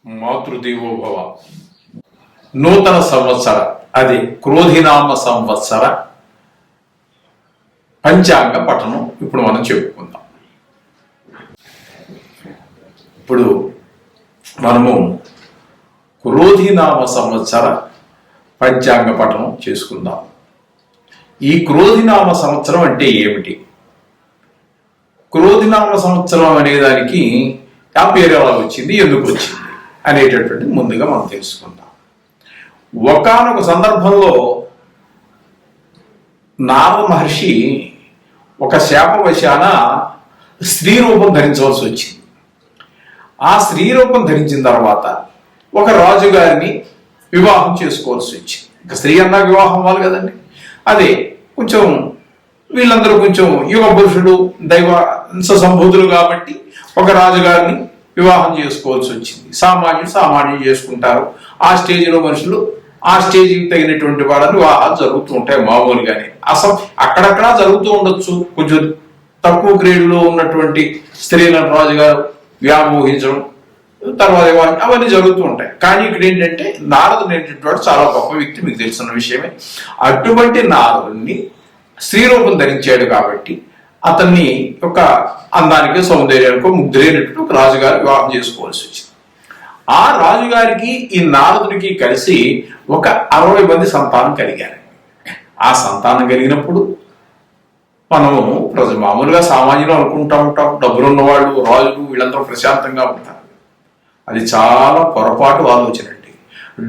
మాతృదేవోభవ. నూతన సంవత్సర అది క్రోధినామ సంవత్సర పంచాంగ పఠనం ఇప్పుడు మనం చెప్పుకుందాం. ఇప్పుడు మనము క్రోధినామ సంవత్సర పంచాంగ పఠనం చేసుకుందాం. ఈ క్రోధినామ సంవత్సరం అంటే ఏమిటి? క్రోధినామ సంవత్సరం అనే దానికి ఆ పేరు ఎలా వచ్చింది, ఎందుకు వచ్చింది అనేటటువంటి ముందుగా మనం తెలుసుకుందాం. ఒకానొక సందర్భంలో నారద మహర్షి ఒక శాపవశాన స్త్రీ రూపం ధరించవలసి వచ్చింది. ఆ స్త్రీ రూపం ధరించిన తర్వాత ఒక రాజుగారిని వివాహం చేసుకోవాల్సి వచ్చింది. ఇంకా స్త్రీ అన్నా వివాహం అవ్వాలి కదండి. అదే కొంచెం వీళ్ళందరూ కొంచెం యుగ పురుషుడు దైవ సంభూతులు కాబట్టి ఒక రాజుగారిని వివాహం చేసుకోవాల్సి వచ్చింది. సామాన్యులు చేసుకుంటారు. ఆ స్టేజ్లో మనుషులు ఆ స్టేజ్కి తగినటువంటి వాళ్ళని వివాహాలు జరుగుతూ ఉంటాయి మామూలుగానే. అసలు అక్కడక్కడ జరుగుతూ ఉండొచ్చు. కొంచెం తక్కువ గ్రేడ్లో ఉన్నటువంటి స్త్రీలను రాజుగారు వ్యామోహించడం, తర్వాత అవన్నీ జరుగుతూ ఉంటాయి. కానీ ఇక్కడ ఏంటంటే నారదుడు ఏంటంటే వాడు చాలా గొప్ప వ్యక్తి, మీకు తెలిసిన విషయమే. అటువంటి నారదుడిని స్త్రీ రూపం ధరించాడు కాబట్టి అతన్ని ఒక అందానికి సౌందర్యానికి ముగ్ధులైనటువంటి ఒక రాజుగారు వివాహం చేసుకోవాల్సి వచ్చింది. ఆ రాజుగారికి ఈ నారదుడికి కలిసి ఒక 60 మంది సంతానం కలిగారు. ఆ సంతానం కలిగినప్పుడు మనము మామూలుగా సామాన్యులు అనుకుంటా ఉంటాం, డబ్బులు ఉన్నవాళ్ళు రాజులు వీళ్ళందరూ ప్రశాంతంగా ఉంటారు. అది చాలా పొరపాటు ఆలోచన అండి.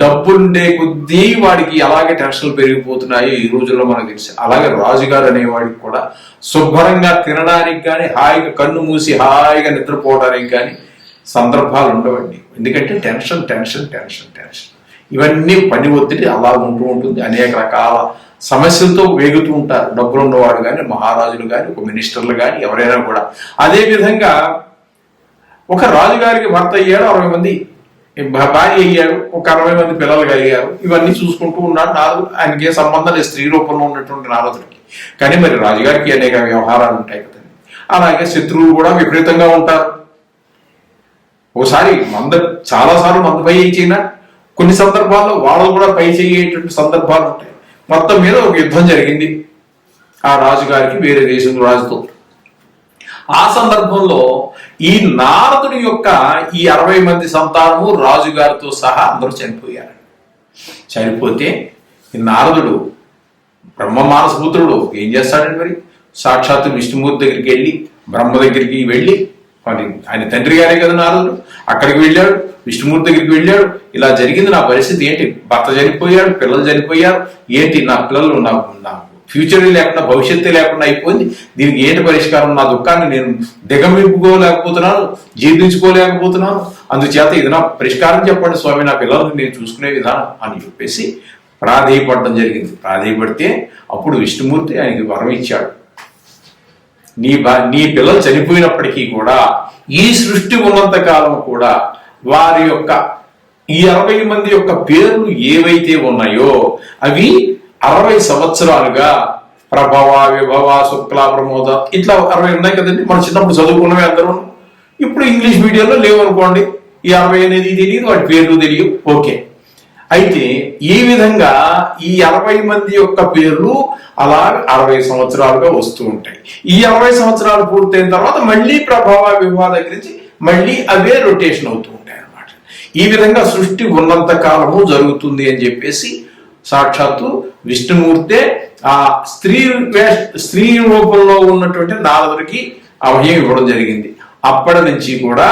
డబ్బుండే కొద్దీ వాడికి అలాగే టెన్షన్లు పెరిగిపోతున్నాయి ఈ రోజుల్లో మనకు తెలిసి. అలాగే రాజుగారు అనేవాడికి కూడా శుభ్రంగా తినడానికి కానీ హాయిగా కన్ను మూసి హాయిగా నిద్రపోవడానికి కానీ సందర్భాలు ఉండవండి. ఎందుకంటే టెన్షన్ టెన్షన్ టెన్షన్ టెన్షన్ ఇవన్నీ పని ఒత్తిడి అలా ఉంటూ ఉంటుంది. అనేక రకాల సమస్యలతో వేగుతూ ఉంటారు డబ్బులు ఉన్నవాడు కానీ, మహారాజులు కానీ, ఒక మినిస్టర్లు కానీ, ఎవరైనా కూడా. అదేవిధంగా ఒక రాజుగారికి భర్త అయ్యాడు, 60 మంది భార్య అయ్యాడు, ఒక 60 మంది పిల్లలు కలిగారు. ఇవన్నీ చూసుకుంటూ ఉన్నాడు నారదుడు. ఆయనకి ఏ సంబంధం లేదు స్త్రీ రూపంలో ఉన్నటువంటి నారదుడికి. కానీ మరి రాజుగారికి అనేక వ్యవహారాలు ఉంటాయి కదండి. అలాగే శత్రువులు కూడా విపరీతంగా ఉంటారు. ఒకసారి చాలాసార్లు మంద పై చేయినా కొన్ని సందర్భాల్లో వాళ్ళు కూడా పై చేయేటువంటి సందర్భాలు ఉంటాయి. మొత్తం మీద ఒక యుద్ధం జరిగింది ఆ రాజుగారికి వేరే దేశం రాజుతో. ఆ సందర్భంలో ఈ నారదుడి యొక్క ఈ 60 మంది సంతానము రాజుగారితో సహా అందరూ చనిపోయారు. చనిపోతే ఈ నారదుడు బ్రహ్మ మానసపుత్రుడు ఏం చేస్తాడండి? మరి సాక్షాత్తు విష్ణుమూర్తి దగ్గరికి వెళ్ళి బ్రహ్మ దగ్గరికి వెళ్ళి, మరి ఆయన తండ్రి గారే కదా నారదుడు, అక్కడికి వెళ్ళాడు. విష్ణుమూర్తి దగ్గరికి వెళ్ళాడు. ఇలా జరిగింది, నా పరిస్థితి ఏంటి? భర్త చనిపోయాడు, పిల్లలు చనిపోయారు, ఏంటి నా పిల్లలు నాకు ఫ్యూచర్ లేకుండా భవిష్యత్తు లేకుండా అయిపోయింది, దీనికి ఏంటి పరిష్కారం? నా దుఃఖాన్ని నేను దిగమింపుకోలేకపోతున్నాను, జీర్ణించుకోలేకపోతున్నాను, అందుచేత ఇది నా పరిష్కారం చెప్పండి స్వామి, నా పిల్లలను నేను చూసుకునే విధానం అని చెప్పేసి ప్రాధేయపడడం జరిగింది. ప్రాధేయపడితే అప్పుడు విష్ణుమూర్తి ఆయనకి వరం ఇచ్చాడు. నీ పిల్లలు చనిపోయినప్పటికీ కూడా ఈ సృష్టి ఉన్నంత కాలం కూడా వారి యొక్క ఈ 60 మంది యొక్క పేర్లు ఏవైతే ఉన్నాయో అవి 60 సంవత్సరాలుగా ప్రభవ, విభవ, శుక్ల, ప్రమోద ఇట్లా 60 ఉన్నాయి కదండి. మనం చిన్నప్పుడు చదువుకున్నవి అందరూ. ఇప్పుడు ఇంగ్లీష్ మీడియంలో లేవనుకోండి, ఈ 60 అనేది తెలియదు, వాటి పేర్లు తెలియదు. ఓకే, అయితే ఈ విధంగా ఈ 60 మంది యొక్క పేర్లు అలా 60 సంవత్సరాలుగా వస్తూ ఉంటాయి. ఈ 60 సంవత్సరాలు పూర్తయిన తర్వాత మళ్ళీ ప్రభావ, విభవ దగ్గర నుంచి మళ్ళీ అవే రొటేషన్ అవుతూ ఉంటాయి అన్నమాట. ఈ విధంగా సృష్టి ఉన్నంత కాలము జరుగుతుంది అని చెప్పేసి సాక్షాత్తు విష్ణుమూర్తే ఆ స్త్రీ రూపంలో ఉన్నటువంటి నారదుడికి అభయం ఇవ్వడం జరిగింది. అప్పటి నుంచి కూడా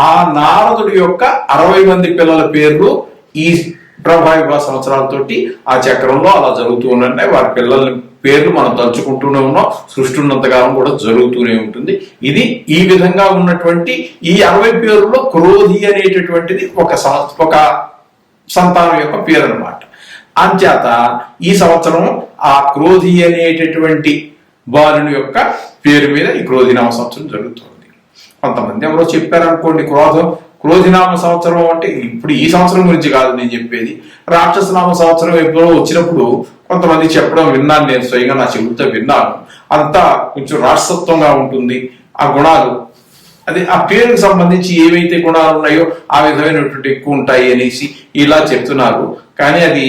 ఆ నారదుడి యొక్క 60 మంది పిల్లల పేర్లు ఈ ప్రభావిభ సంవత్సరాలతోటి ఆ చక్రంలో అలా జరుగుతూ ఉన్నాయి. వారి పిల్లల పేర్లు మనం తలుచుకుంటూనే ఉన్నాం. సృష్టి ఉన్నంతకాలం కూడా జరుగుతూనే ఉంటుంది. ఇది ఈ విధంగా ఉన్నటువంటి ఈ 60 పేర్లలో క్రోధి అనేటటువంటిది ఒక సంతానం యొక్క పేరు అన్నమాట. అంచేత ఈ సంవత్సరం ఆ క్రోధి అనేటటువంటి బాలుని యొక్క పేరు మీద ఈ క్రోధినామ సంవత్సరం జరుగుతుంది. కొంతమంది ఎవరో చెప్పారనుకోండి, క్రోధినామ సంవత్సరం అంటే ఇప్పుడు ఈ సంవత్సరం గురించి కాదు నేను చెప్పేది, రాక్షసనామ సంవత్సరం ఎప్పుడో వచ్చినప్పుడు కొంతమంది చెప్పడం విన్నాను, నేను స్వయంగా నా చెబుతా విన్నాను. అంతా కొంచెం రాక్షసత్వంగా ఉంటుంది, ఆ గుణాలు అది ఆ పేరుకు సంబంధించి ఏవైతే గుణాలు ఉన్నాయో ఆ విధమైనటువంటి ఎక్కువ ఉంటాయి అనేసి ఇలా చెప్తున్నారు. కానీ అది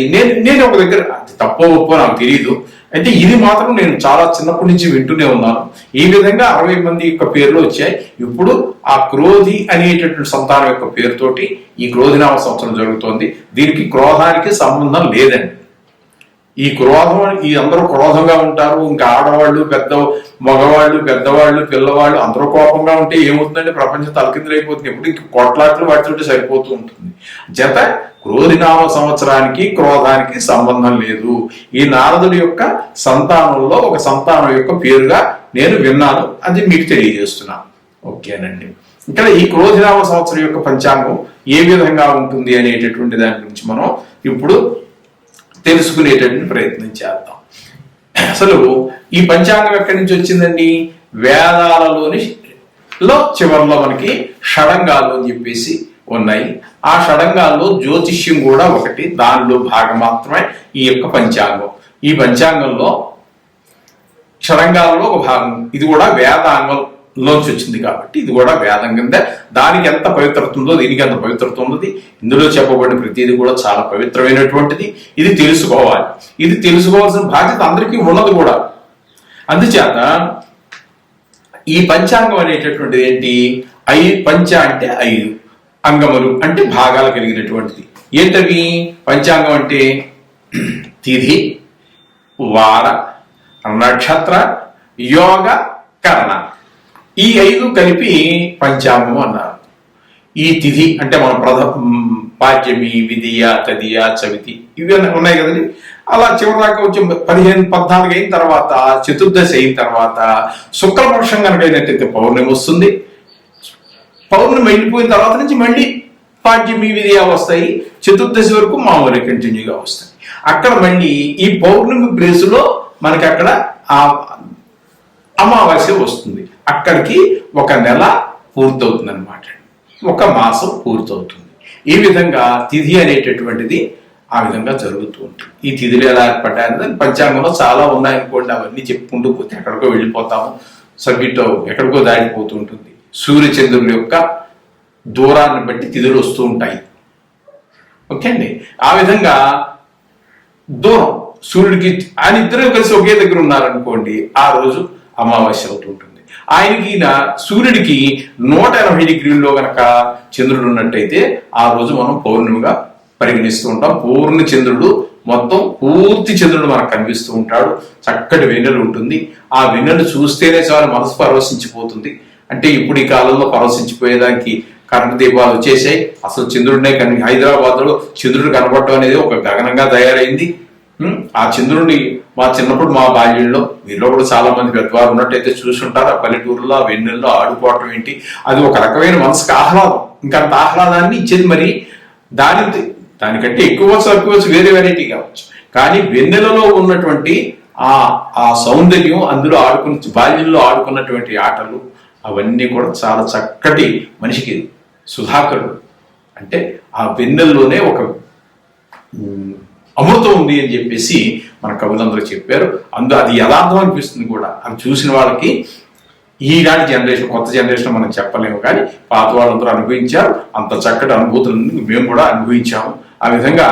నేను ఒక దగ్గర అది తప్పో ఒప్పో నాకు తెలియదు. అయితే ఇది మాత్రం నేను చాలా చిన్నప్పటి నుంచి వింటూనే ఉన్నాను. ఈ విధంగా 60 మంది యొక్క పేర్లు వచ్చాయి. ఇప్పుడు ఆ క్రోధి అనేటటువంటి సంతానం యొక్క పేరుతోటి ఈ క్రోధినామ సంవత్సరం జరుగుతోంది. దీనికి క్రోధానికి సంబంధం లేదండి. ఈ క్రోధం, ఈ అందరూ క్రోధంగా ఉంటారు. ఇంకా ఆడవాళ్ళు, మగవాళ్ళు, పెద్దవాళ్ళు, పిల్లవాళ్ళు అందరూ కోపంగా ఉంటే ఏమవుతుందంటే ప్రపంచం తలకిందులైపోతుంది. ఎప్పుడు కొట్లాట్లు వాటితోటి సరిపోతూ ఉంటుంది. జత క్రోధినామ సంవత్సరానికి క్రోధానికి సంబంధం లేదు. ఈ నారదుడి యొక్క సంతానంలో ఒక సంతానం యొక్క పేరుగా నేను విన్నాను, అది మీకు తెలియజేస్తున్నాను. ఓకేనండి. ఇక్కడ ఈ క్రోధినామ సంవత్సరం యొక్క పంచాంగం ఏ విధంగా ఉంటుంది అనేటటువంటి దాని గురించి మనం ఇప్పుడు తెలుసుకునేటటువంటి ప్రయత్నం చేద్దాం. అసలు ఈ పంచాంగం ఎక్కడి నుంచి వచ్చిందండి? వేదాలలోని చివరిలో మనకి షడంగాలు అని చెప్పేసి ఉన్నాయి. ఆ షడంగాల్లో జ్యోతిష్యం కూడా ఒకటి, దానిలో భాగం మాత్రమే ఈ యొక్క పంచాంగం. ఈ పంచాంగంలో షడంగాల్లో ఒక భాగం, ఇది కూడా వేదాంగంలోంచి వచ్చింది కాబట్టి ఇది కూడా వేదం కింద. దానికి ఎంత పవిత్రత ఉందో దీనికి ఎంత పవిత్రత ఉన్నది. ఇందులో చెప్పబడిన ప్రతిదీ కూడా చాలా పవిత్రమైనటువంటిది. ఇది తెలుసుకోవాలి. ఇది తెలుసుకోవాల్సిన బాధ్యత అందరికీ ఉన్నది కూడా. అందుచేత ఈ పంచాంగం అనేటటువంటిది ఏంటి? పంచ అంటే 5, అంగములు అంటే భాగాలు కలిగినటువంటిది. ఏంటవి? పంచాంగం అంటే తిథి, వార, నక్షత్ర, యోగ, కరణ, ఈ 5 కలిపి పంచాంగం అన్నారు. ఈ తిథి అంటే మన పాడ్యమి, విధియ, తదియ, చవితి ఇవి ఉన్నాయి కదండి. అలా చివరిదాకా వచ్చి 15-14 అయిన తర్వాత, చతుర్దశి అయిన తర్వాత శుక్లపక్షం కనుక అయినట్టయితే పౌర్ణమి వస్తుంది. పౌర్ణమి వెళ్ళిపోయిన తర్వాత నుంచి మళ్ళీ పాడ్యమి, విధియ వస్తాయి. చతుర్దశి వరకు మామూలు కంటిన్యూగా వస్తాయి. అక్కడ మళ్ళీ ఈ పౌర్ణమి ప్లేసులో మనకి అక్కడ ఆ అమావాస్య వస్తుంది. అక్కడికి ఒక నెల పూర్తవుతుంది అనమాట, ఒక మాసం పూర్తవుతుంది. ఈ విధంగా తిథి అనేటటువంటిది ఆ విధంగా జరుగుతూ ఉంటుంది. ఈ తిథులు ఎలా ఏర్పడ్డాయని పంచాంగంలో చాలా ఉన్నాయనుకోండి. అవన్నీ చెప్పుకుంటూ పోతే ఎక్కడికో వెళ్ళిపోతాము, సబ్జెక్ట్ ఎక్కడికో దాటిపోతూ ఉంటుంది. సూర్యచంద్రుల యొక్క దూరాన్ని బట్టి తిథులు వస్తూ ఉంటాయి. ఓకే అండి. ఆ విధంగా దూరం సూర్యుడికి ఆయన ఇద్దరు కలిసి ఒకే దగ్గర ఉన్నారనుకోండి, ఆ రోజు అమావాస్య అవుతుంటుంది. ఆయనకి సూర్యుడికి 180 డిగ్రీల్లో గనక చంద్రుడు ఉన్నట్టయితే ఆ రోజు మనం పౌర్ణమిగా పరిగణిస్తూ ఉంటాం. పూర్ణ చంద్రుడు మొత్తం పూర్తి చంద్రుడు మనకు కనిపిస్తూ ఉంటాడు. చక్కటి వెన్నెలు ఉంటుంది. ఆ వెన్నెలు చూస్తేనే చాలా మనసు పరవశించిపోతుంది. అంటే ఇప్పుడు ఈ కాలంలో పరవశించిపోయేదానికి కరెంటు దీపాలు వచ్చేసాయి. అసలు చంద్రుడినే హైదరాబాద్ లో చంద్రుడు కనపడటం అనేది ఒక గగనంగా తయారైంది. ఆ చంద్రుడిని మా చిన్నప్పుడు మా బాల్యంలో, మీలో కూడా చాలా మంది పెద్దవారు ఉన్నట్టయితే చూసుంటారు. ఆ పల్లెటూరులో ఆ వెన్నెల్లో ఆడుకోవటం ఏంటి, అది ఒక రకమైన మనసుకు ఆహ్లాదం. ఇంకంత ఆహ్లాదాన్ని ఇచ్చేది. మరి దానికంటే ఎక్కువ తక్కువ వేరే వెరైటీ కావచ్చు, కానీ వెన్నెలలో ఉన్నటువంటి ఆ సౌందర్యం, అందులో బాల్యంలో ఆడుకున్నటువంటి ఆటలు అవన్నీ కూడా చాలా చక్కటి, మనిషికి సుధాకరుడు అంటే ఆ వెన్నెల్లోనే ఒక అమృతం ఉంది అని చెప్పేసి మన కవులందరూ చెప్పారు. అది యథార్థం అనిపిస్తుంది కూడా. అది చూసిన వాళ్ళకి ఈనాటి జనరేషన్, కొత్త జనరేషన్ మనం చెప్పలేము, కానీ పాత వాళ్ళందరూ అనుభవించారు. అంత చక్కటి అనుభూతులను మేము కూడా అనుభవించాము. ఆ విధంగా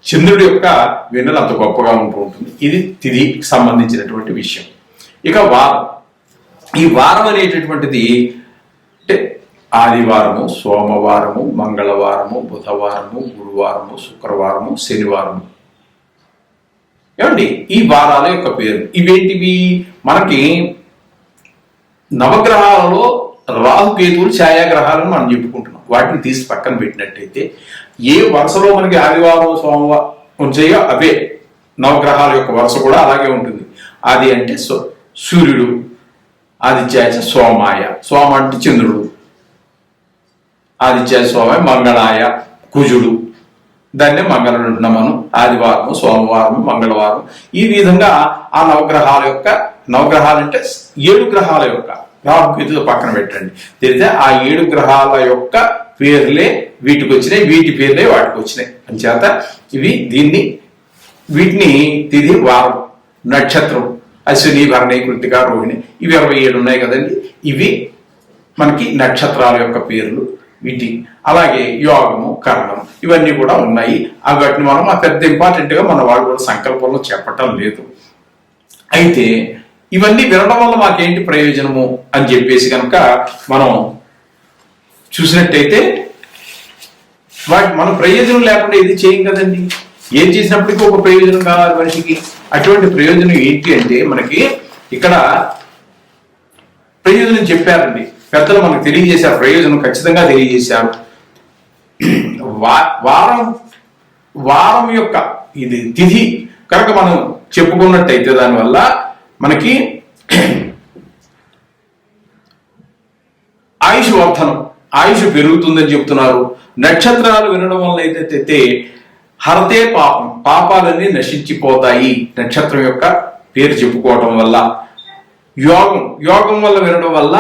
చంద్రుడి యొక్క వెన్నెల అంత గొప్పగా ఉంటూ ఉంటుంది. ఇది తిథికి సంబంధించినటువంటి విషయం. ఇక వారం. ఈ వారం అనేటటువంటిది అంటే ఆదివారము, సోమవారము, మంగళవారము, బుధవారము, గురువారము, శుక్రవారము, శనివారము. ఏమండి ఈ వారాల యొక్క పేరు ఇవేంటివి? మనకి నవగ్రహాలలో రాహుకేతువులు ఛాయాగ్రహాలను మనం చెప్పుకుంటున్నాం. వాటిని తీసి పక్కన పెట్టినట్టయితే ఏ వరుసలో మనకి ఆదివారం, సోమవారం వచ్చాయో అవే నవగ్రహాల యొక్క వరుస కూడా అలాగే ఉంటుంది. ఆది అంటే సూర్యుడు, ఆదిత్యాయ సోమాయ, సోమ అంటే చంద్రుడు, ఆదిత్యాయ సోమాయ, మంగళాయ కుజుడు. దాన్నే మంగళుడు అంటున్నాం మనం. ఆదివారము, సోమవారము, మంగళవారం. ఈ విధంగా ఆ నవగ్రహాలు అంటే 7 గ్రహాల యొక్క రాహుకేతులు పక్కన పెట్టండి. తెలిస్తే ఆ 7 గ్రహాల యొక్క పేర్లే వీటికి వచ్చినాయి, వీటి పేర్లే వాటికి వచ్చినాయి. అంచేత వీటిని తిథి, వారం, నక్షత్రం అశ్విని, భరణి, కృతిక, రోహిణి, ఇవి 27 ఉన్నాయి కదండి. ఇవి మనకి నక్షత్రాల యొక్క పేర్లు వీటి, అలాగే యోగము, కరణం ఇవన్నీ కూడా ఉన్నాయి. వాటిని మనం పెద్ద ఇంపార్టెంట్గా మన వాళ్ళు కూడా సంకల్పంలో చెప్పటం లేదు. అయితే ఇవన్నీ వినడం వల్ల మాకేంటి ప్రయోజనము అని చెప్పేసి కనుక మనం చూసినట్టయితే మనం ప్రయోజనం లేకుండా ఏది చేయం కదండి. ఏం చేసినప్పటికీ ఒక ప్రయోజనం కావాలి మనిషికి. అటువంటి ప్రయోజనం ఏంటి అంటే మనకి ఇక్కడ ప్రయోజనం చెప్పారండి పెద్దలు, మనకు తెలియజేశారు. ప్రయోజనం ఖచ్చితంగా తెలియజేశారు. వారం యొక్క ఇది తిథి కనుక మనం చెప్పుకున్నట్టయితే దానివల్ల మనకి ఆయుష్ వర్ధనం, ఆయుష్ పెరుగుతుందని చెప్తున్నారు. నక్షత్రాలు వినడం వల్ల అయితే హరతే పాపం, పాపాలన్నీ నశించిపోతాయి నక్షత్రం యొక్క పేరు చెప్పుకోవటం వల్ల. యోగం వల్ల వినడం వల్ల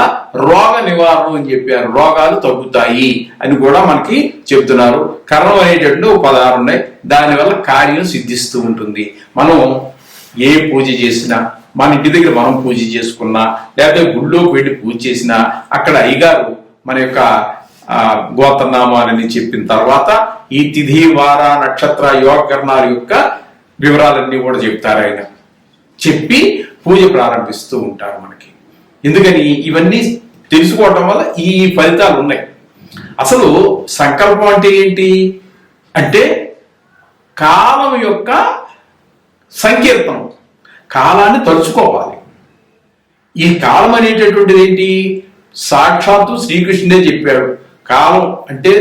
రోగ నివారణ అని చెప్పారు, రోగాలు తగ్గుతాయి అని కూడా మనకి చెప్తున్నారు. కరణం అనేటటువంటి ఒక పదాలు ఉన్నాయి, దానివల్ల కార్యం సిద్ధిస్తూ ఉంటుంది. మనం ఏ పూజ చేసినా, మన ఇంటి దగ్గర మనం పూజ చేసుకున్నా, లేకపోతే గుళ్ళోకి వెళ్ళి పూజ చేసినా, అక్కడ అయ్యగారు మన యొక్క గోత్రనామాలని చెప్పిన తర్వాత ఈ తిథి, వార, నక్షత్ర, యోగకరణాల యొక్క వివరాలన్నీ కూడా చెప్తారు. ఆయన చెప్పి పూజ ప్రారంభిస్తూ ఉంటారు మనకి. ఎందుకని ఇవన్నీ తెలుసుకోవటం వల్ల ఈ ఫలితాలు ఉన్నాయి. అసలు సంకల్పం అంటే ఏంటి అంటే కాలం యొక్క సంకీర్తనం, కాలాన్ని తలుచుకోవాలి. ఈ కాలం అనేటటువంటిది ఏంటి? సాక్షాత్తు శ్రీకృష్ణుడే చెప్పాడు. కాలం అంటే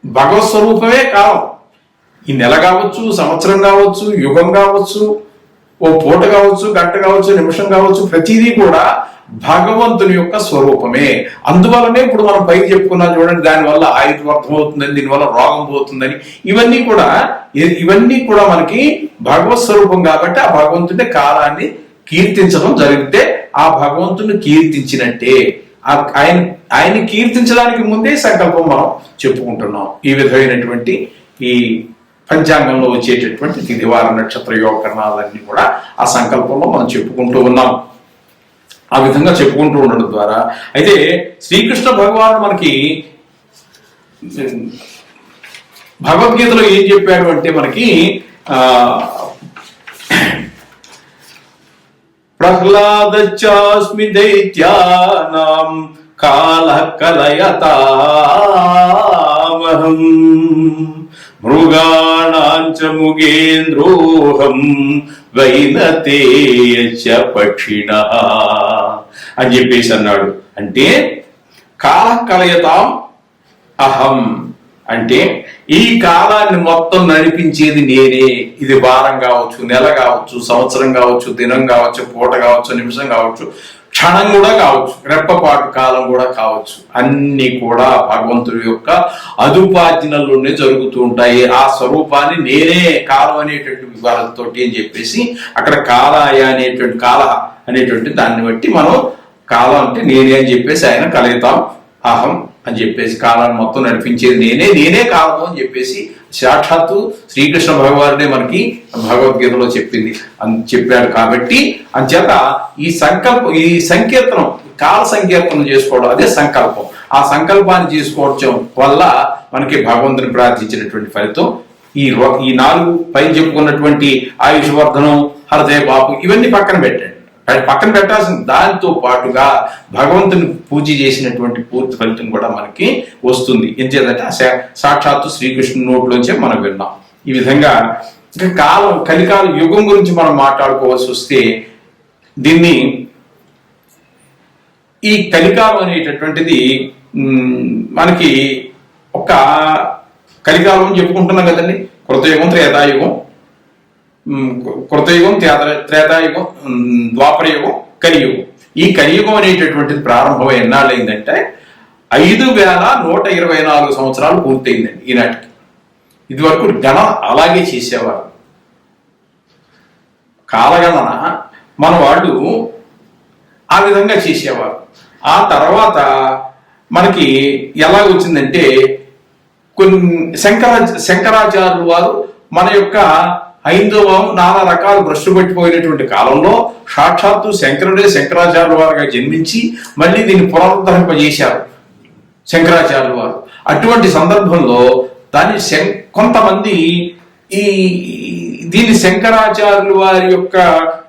భగవత్ స్వరూపమే కాలం. ఈ నెల కావచ్చు, సంవత్సరం కావచ్చు, యుగం కావచ్చు, ఓ పూట కావచ్చు, గంట కావచ్చు, నిమిషం కావచ్చు, ప్రతిదీ కూడా భగవంతుని యొక్క స్వరూపమే. అందువల్లనే ఇప్పుడు మనం పైకి చెప్పుకున్నాం చూడండి, దానివల్ల ఆయుర్వర్ధం అవుతుందని, దీనివల్ల రోగం పోతుందని, ఇవన్నీ కూడా మనకి భగవత్ స్వరూపం కాబట్టి ఆ భగవంతుని కాలాన్ని కీర్తించడం జరిగితే ఆ భగవంతుని కీర్తించినట్టే. ఆయన కీర్తించడానికి ముందే సంకల్పం మనం చెప్పుకుంటున్నాం. ఈ విధమైనటువంటి ఈ పంచాంగంలో వచ్చేటటువంటి తిథి, వార, నక్షత్ర, యోగకరణాలన్నీ కూడా ఆ సంకల్పంలో మనం చెప్పుకుంటూ ఉన్నాం. ఆ విధంగా చెప్పుకుంటూ ఉండడం ద్వారా అయితే శ్రీకృష్ణ భగవానుడు మనకి భగవద్గీతలో ఏం చెప్పాడు అంటే మనకి ప్రహ్లాదచాస్మి దైత్యానాం కాల కలయతామహం మృగాణాంచ ముగేంద్రోహం వైనతేయచ పక్షిణః అని చెప్పేసి అన్నాడు. అంటే కాల కలయతాం అహం అంటే ఈ కాలాన్ని మొత్తం నడిపించేది నేనే. ఇది వారం కావచ్చు, నెల కావచ్చు, సంవత్సరం కావచ్చు, దినం కావచ్చు, పూట కావచ్చు, నిమిషం కావచ్చు, క్షణం కూడా కావచ్చు, రెప్పపాటు కాలం కూడా కావచ్చు. అన్ని కూడా భగవంతుడి యొక్క అదుపార్జనలోనే జరుగుతూ ఉంటాయి. ఆ స్వరూపాన్ని నేనే కాలం అనేటువంటి వివరాలతో అని చెప్పేసి అక్కడ కాలాయ అనేటువంటి కాల అనేటువంటి దాన్ని బట్టి మనం కాలం అంటే నేనే అని చెప్పేసి ఆయన కలయితాం అహం అని చెప్పేసి కాలాన్ని మొత్తం నడిపించేది నేనే కాలము అని చెప్పేసి సాక్షాత్తు శ్రీకృష్ణ భగవానుడే మనకి భగవద్గీతలో చెప్పాడు. కాబట్టి అంచేత ఈ సంకీర్తనం, కాల సంకీర్తనం చేసుకోవడం అదే సంకల్పం. ఆ సంకల్పాన్ని చేసుకోవడం వల్ల మనకి భగవంతుని ప్రార్థించినటువంటి ఫలితం ఈ 4 పైన చెప్పుకున్నటువంటి ఆయుష్ వర్ధనం, హృదయ పాపు ఇవన్నీ పక్కన పెట్టాల్సిన దాంతో పాటుగా భగవంతుని పూజ చేసినటువంటి పూర్తి ఫలితం కూడా మనకి వస్తుంది. ఏం చేయాలంటే సాక్షాత్తు శ్రీకృష్ణుని నోట్లోంచే మనం విన్నాం. ఈ విధంగా ఇంకా కలికాల యుగం గురించి మనం మాట్లాడుకోవాల్సి వస్తే దీన్ని ఈ కలికాలం అనేటటువంటిది మనకి ఒక కలికాలం అని చెప్పుకుంటున్నాం కదండి. కృతయుగం, త్రేతాయుగం, కృతయుగం, త్రేతాయుగం, ద్వాపరయుగం, కలియుగం. ఈ కలియుగం అనేటటువంటిది ప్రారంభం ఎన్నాళ్ళైందంటే 5124 సంవత్సరాలు పూర్తయిందండి ఈనాటికి. ఇది వరకు గణన అలాగే చేసేవారు. కాలగణన మన వాళ్ళు ఆ విధంగా చేసేవారు. ఆ తర్వాత మనకి ఎలా వచ్చిందంటే కొన్ని శంకరాచార్యులు వారు మన యొక్క హైందవం నానా రకాలు భ్రష్టు పట్టిపోయినటువంటి కాలంలో సాక్షాత్తు శంకరుడే శంకరాచార్యుల వారుగా జన్మించి మళ్ళీ దీన్ని పునరుద్ధరింపజేశారు శంకరాచార్యుల వారు. అటువంటి సందర్భంలో దాన్ని కొంతమంది ఈ దీన్ని శంకరాచార్యుల వారి యొక్క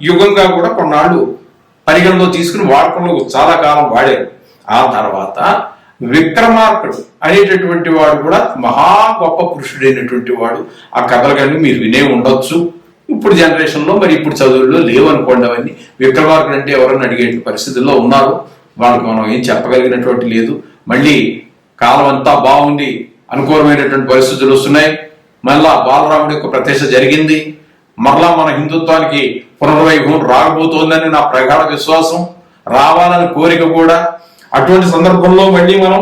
యుగంగా కూడా కొన్నాళ్ళు పరిగణలో తీసుకుని వాడకంలో చాలా కాలం వాడారు. ఆ తర్వాత విక్రమార్కుడు అనేటటువంటి వాడు కూడా మహా గొప్ప పురుషుడైనటువంటి వాడు. ఆ కథలు కానీ మీరు వినే ఉండొచ్చు. ఇప్పుడు జనరేషన్లో మరి ఇప్పుడు చదువుల్లో లేవనుకోండి అవన్నీ. విక్రమార్కుడు అంటే ఎవరన్నా అడిగే పరిస్థితుల్లో ఉన్నారు. వాళ్ళకి మనం ఏం చెప్పగలిగినటువంటి లేదు. మళ్ళీ కాలం అంతా బాగుంది, అనుకూలమైనటువంటి పరిస్థితులు వస్తున్నాయి. మళ్ళా బాలరాముడి యొక్క ప్రతిష్ఠ జరిగింది. మరలా మన హిందుత్వానికి పునర్వైభవం రాకపోతుందని నా ప్రగాఢ విశ్వాసం, రావాలని కోరిక కూడా. అటువంటి సందర్భంలో మళ్ళీ మనం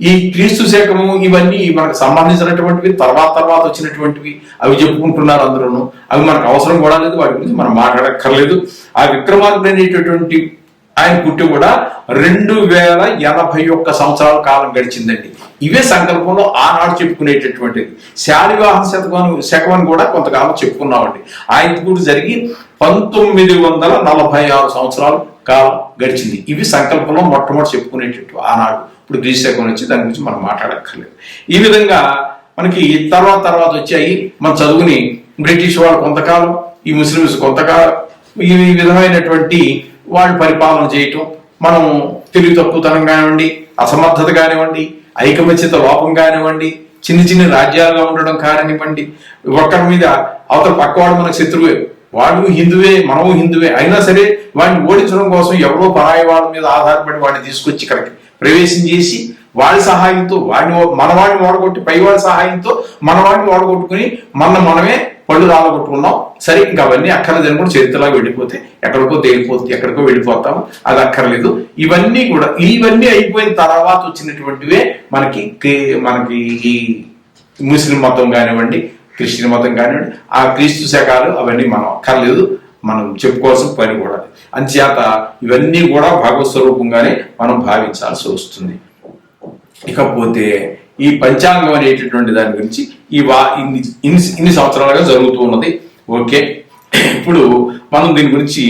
ఈ క్రీస్తు శకము ఇవన్నీ మనకు సంబంధించినటువంటివి తర్వాత వచ్చినటువంటివి అవి చెప్పుకుంటున్నారు అందరూ. అవి మనకు అవసరం కూడా లేదు, వాటి గురించి మనం మాట్లాడక్కర్లేదు. ఆ విక్రమార్కుడు అనేటటువంటి ఆయన పుట్టి కూడా 2081 సంవత్సరాల కాలం గడిచిందండి. ఇవే సంకల్పంలో ఆనాడు చెప్పుకునేటటువంటిది. శాలివాహన శకం కూడా కొంతకాలం చెప్పుకున్నామండి. ఆయన పుట్టి జరిగి 1946 సంవత్సరాలు కాలం గడిచింది. ఇవి సంకల్పంలో మొట్టమొదటి చెప్పుకునేటట్టు ఆనాడు. ఇప్పుడు గ్రీస్ శకం వచ్చి దాని గురించి మనం మాట్లాడక్కర్లేదు. ఈ విధంగా మనకి తర్వాత వచ్చాయి. మన చదువుని బ్రిటిష్ వాళ్ళు కొంతకాలం, ఈ ముస్లిమ్స్ కొంతకాలం, ఈ విధమైనటువంటి వాళ్ళు పరిపాలన చేయటం, మనం తెలివి తక్కువతనం కానివ్వండి, అసమర్థత కానివ్వండి, ఐకమత్యత లోపం కానివ్వండి, చిన్న రాజ్యాలుగా ఉండడం కానివ్వండి, ఒక్కరి మీద అవతల పక్కవాడు మనకు శత్రువే, వాడు హిందువే మనము హిందువే అయినా సరే వాడిని ఓడించడం కోసం ఎవరో పరాయి వాళ్ళ మీద ఆధారపడి వాడిని తీసుకొచ్చి ఇక్కడికి ప్రవేశం చేసి వాడి సహాయంతో మనవాడిని వాడగొట్టి పైవాడి సహాయంతో మనవాడిని వాడగొట్టుకుని మనమే పళ్ళు రాలగొట్టుకున్నాం. సరే ఇంకా అవన్నీ అక్కర్లేదని కూడా చరిత్రలాగా వెళ్ళిపోతే ఎక్కడికో వెళ్ళిపోతాము. అది అక్కర్లేదు. ఇవన్నీ అయిపోయిన తర్వాత వచ్చినటువంటివే మనకి ఈ ముస్లిం మతం కానివ్వండి, క్రిస్టియన్ మతం కానివ్వండి, ఆ క్రీస్తు శకాలు అవన్నీ మనం అక్కర్లేదు, మనం చెప్పుకోవాల్సిన పని కూడా. అంచేత ఇవన్నీ కూడా భగవత్ స్వరూపంగానే మనం భావించాల్సి వస్తుంది. ఇకపోతే ఈ పంచాంగం అనేటటువంటి దాని గురించి ఇన్ని సంవత్సరాలుగా జరుగుతూ ఉన్నది. ఓకే, ఇప్పుడు మనం దీని గురించి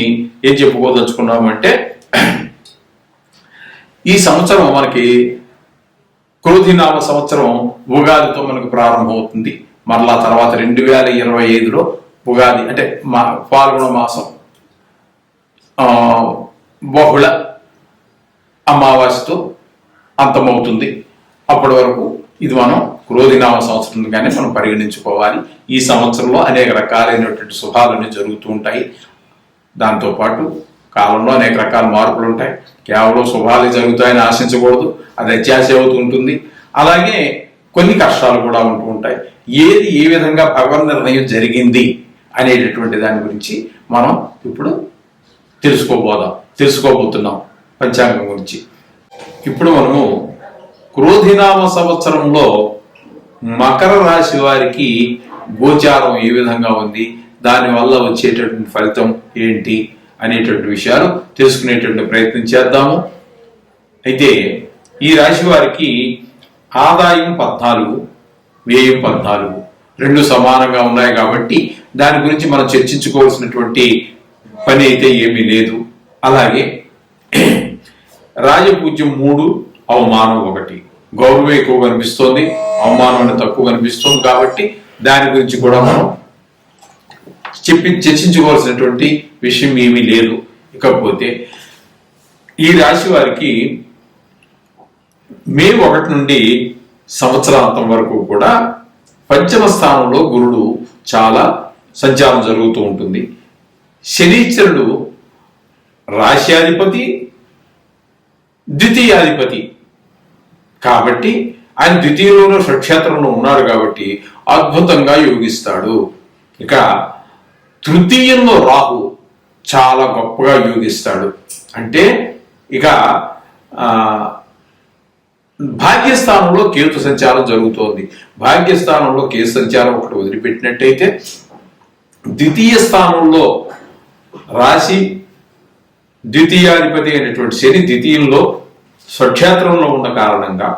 ఏం చెప్పుకోదలుచుకున్నామంటే, ఈ సంవత్సరం మనకి క్రోధినామ సంవత్సరం ఉగాదితో మనకు ప్రారంభమవుతుంది. మరలా తర్వాత 2025లో ఉగాది అంటే పాల్గొన మాసం బహుళ అమావాస్యతో అంతమవుతుంది. అప్పటి వరకు ఇది మనం క్రోధినామ సంవత్సరంగానే మనం పరిగణించుకోవాలి. ఈ సంవత్సరంలో అనేక రకాలైనటువంటి శుభాలన్నీ జరుగుతూ ఉంటాయి. దాంతోపాటు కాలంలో అనేక రకాల మార్పులు ఉంటాయి. కేవలం శుభాలే జరుగుతాయని ఆశించకూడదు, అది అత్యాశ అవుతూ ఉంటుంది. అలాగే కొన్ని కష్టాలు కూడా ఉంటూ ఉంటాయి. ఏది ఏ విధంగా భగవన్ నిర్ణయం జరిగింది అనేటటువంటి దాని గురించి మనం ఇప్పుడు తెలుసుకోబోతున్నాం పంచాంగం గురించి. ఇప్పుడు మనము క్రోధినామ సంవత్సరంలో మకర రాశి వారికి గోచారం ఏ విధంగా ఉంది, దానివల్ల వచ్చేటటువంటి ఫలితం ఏంటి అనేటువంటి విషయాలు తెలుసుకునేటువంటి ప్రయత్నం చేద్దాము. అయితే ఈ రాశి వారికి ఆదాయం 14, వ్యయం 14 రెండు సమానంగా ఉన్నాయి కాబట్టి దాని గురించి మనం చర్చించుకోవాల్సినటువంటి పని అయితే ఏమీ లేదు. అలాగే రాజపూజ్యం 3, అవమానం 1, గౌరవం ఎక్కువ కనిపిస్తోంది, అవమానం అనేది తక్కువ కనిపిస్తుంది. కాబట్టి దాని గురించి కూడా మనం చర్చించుకోవాల్సినటువంటి విషయం ఏమీ లేదు. ఇకపోతే ఈ రాశి వారికి మే 1 నుండి సంవత్సరాంతం వరకు కూడా పంచమ స్థానంలో గురుడు చాలా సంచారం జరుగుతూ ఉంటుంది. శనీశ్వరుడు రాశ్యాధిపతి, ద్వితీయాధిపతి కాబట్టి ఆయన ద్వితీయంలోనూ షట్క్షేత్రంలో ఉన్నాడు కాబట్టి అద్భుతంగా యోగిస్తాడు. ఇక తృతీయంలో రాహు చాలా గొప్పగా యోగిస్తాడు. అంటే ఇక భాగ్యస్థానంలో కేతు సంచారం జరుగుతోంది. భాగ్యస్థానంలో కేతు సంచారం ఒకటి వదిలిపెట్టినట్టయితే ద్వితీయ స్థానంలో రాశి ద్వితీయాధిపతి అయినటువంటి శని ద్వితీయంలో స్వక్షేత్రంలో ఉన్న కారణంగా